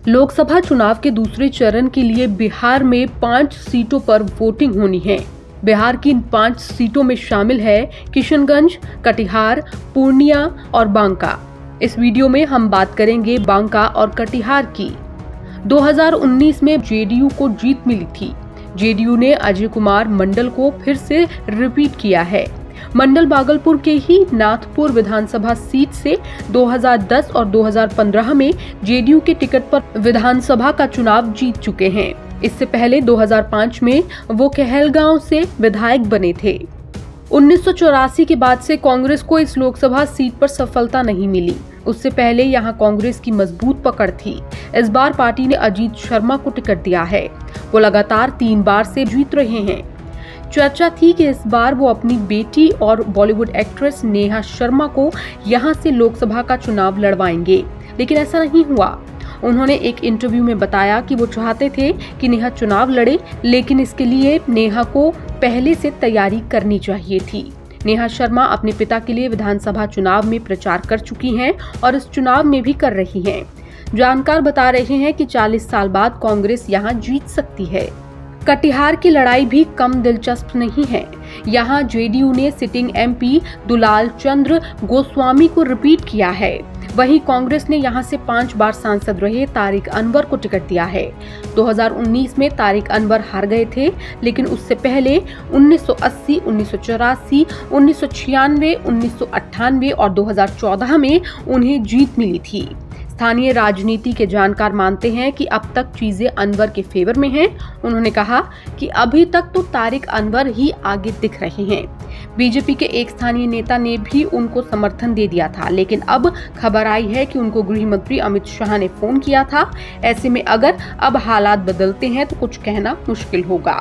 लोकसभा चुनाव के दूसरे चरण के लिए बिहार में 5 सीटों पर वोटिंग होनी है। बिहार की इन 5 सीटों में शामिल है किशनगंज, कटिहार, पूर्णिया और बांका। इस वीडियो में हम बात करेंगे बांका और कटिहार की। 2019 में जेडीयू को जीत मिली थी। जेडीयू ने अजय कुमार मंडल को फिर से रिपीट किया है। मंडल भागलपुर के ही नाथपुर विधानसभा सीट से 2010 और 2015 में जेडीयू के टिकट पर विधानसभा का चुनाव जीत चुके हैं। इससे पहले 2005 में वो कहलगांव से विधायक बने थे। 1984 के बाद से कांग्रेस को इस लोकसभा सीट पर सफलता नहीं मिली। उससे पहले यहां कांग्रेस की मजबूत पकड़ थी। इस बार पार्टी ने अजीत शर्मा को टिकट दिया है। वो लगातार 3 बार से जीत रहे हैं। चर्चा थी कि इस बार वो अपनी बेटी और बॉलीवुड एक्ट्रेस नेहा शर्मा को यहां से लोकसभा का चुनाव लड़वाएंगे, लेकिन ऐसा नहीं हुआ। उन्होंने एक इंटरव्यू में बताया कि वो चाहते थे कि नेहा चुनाव लड़े, लेकिन इसके लिए नेहा को पहले से तैयारी करनी चाहिए थी। नेहा शर्मा अपने पिता के लिए विधानसभा चुनाव में प्रचार कर चुकी हैं और इस चुनाव में भी कर रही हैं। जानकार बता रहे हैं कि 40 साल बाद कांग्रेस यहां जीत सकती है। कटिहार की लड़ाई भी कम दिलचस्प नहीं है। यहाँ जेडीयू ने सिटिंग एमपी दुलाल चंद्र गोस्वामी को रिपीट किया है। वहीं कांग्रेस ने यहां से 5 बार सांसद रहे तारिक अनवर को टिकट दिया है। 2019 में तारिक अनवर हार गए थे, लेकिन उससे पहले 1980, 1984, 1996, 1998 और 2014 में उन्हें जीत मिली थी। स्थानीय राजनीति के जानकार मानते हैं कि अब तक चीजें अनवर के फेवर में हैं। उन्होंने कहा कि अभी तक तो तारिक अनवर ही आगे दिख रहे हैं। बीजेपी के एक स्थानीय नेता ने भी उनको समर्थन दे दिया था, लेकिन अब खबर आई है कि उनको गृह मंत्री अमित शाह ने फोन किया था। ऐसे में अगर अब हालात बदलते हैं तो कुछ कहना मुश्किल होगा।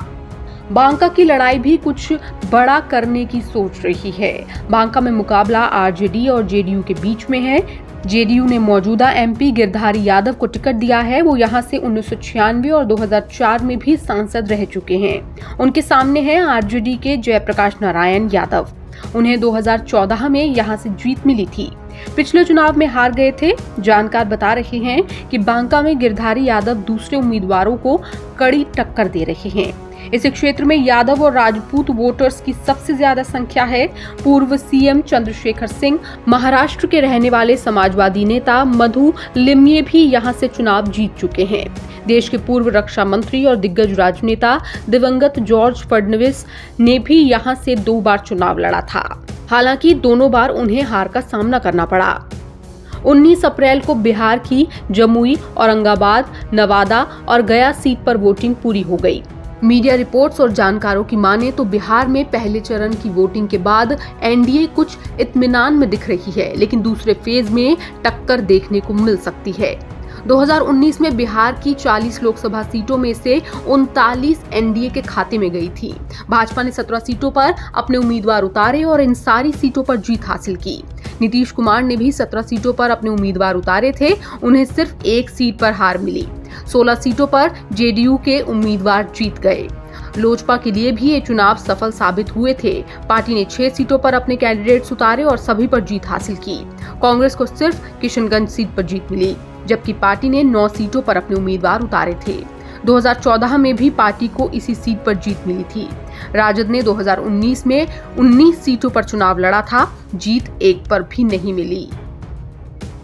बांका की लड़ाई भी कुछ बड़ा करने की सोच रही है। बांका में मुकाबला आरजेडी और जेडीयू के बीच में है। जेडीयू ने मौजूदा एमपी गिरधारी यादव को टिकट दिया है। वो यहां से 1996 और 2004 में भी सांसद रह चुके हैं। उनके सामने है आरजेडी के जयप्रकाश नारायण यादव। उन्हें 2014 में यहां से जीत मिली थी। पिछले चुनाव में हार गए थे। जानकार बता रहे हैं कि बांका में गिरधारी यादव दूसरे उम्मीदवारों को कड़ी टक्कर दे रहे हैं। इस क्षेत्र में यादव और राजपूत वोटर्स की सबसे ज्यादा संख्या है। पूर्व सीएम चंद्रशेखर सिंह, महाराष्ट्र के रहने वाले समाजवादी नेता मधु लिम्ये भी यहां से चुनाव जीत चुके हैं। देश के पूर्व रक्षा मंत्री और दिग्गज राजनेता दिवंगत जॉर्ज फडणवीस ने भी यहां से 2 बार चुनाव लड़ा था। हालांकि दोनों बार उन्हें हार का सामना करना पड़ा। 19 अप्रैल को बिहार की जमुई, औरंगाबाद, नवादा और गया सीट पर वोटिंग पूरी हो गई। मीडिया रिपोर्ट्स और जानकारों की माने तो बिहार में पहले चरण की वोटिंग के बाद एनडीए कुछ इत्मीनान में दिख रही है, लेकिन दूसरे फेज में टक्कर देखने को मिल सकती है। 2019 में बिहार की 40 लोकसभा सीटों में से 39 एनडीए के खाते में गई थी। भाजपा ने 17 सीटों पर अपने उम्मीदवार उतारे और इन सारी सीटों पर जीत हासिल की। नीतीश कुमार ने भी 17 सीटों पर अपने उम्मीदवार उतारे थे। उन्हें सिर्फ 1 सीट पर हार मिली। 16 सीटों पर जेडीयू के उम्मीदवार जीत गए। लोजपा के लिए भी ये चुनाव सफल साबित हुए थे। पार्टी ने 6 सीटों पर अपने कैंडिडेट्स उतारे और सभी पर जीत हासिल की। कांग्रेस को सिर्फ किशनगंज सीट पर जीत मिली, जबकि पार्टी ने 9 सीटों पर अपने उम्मीदवार उतारे थे। 2014 में भी पार्टी को इसी सीट पर जीत मिली थी। राजद ने 2019 में 19 सीटों पर चुनाव लड़ा था। जीत 1 पर भी नहीं मिली।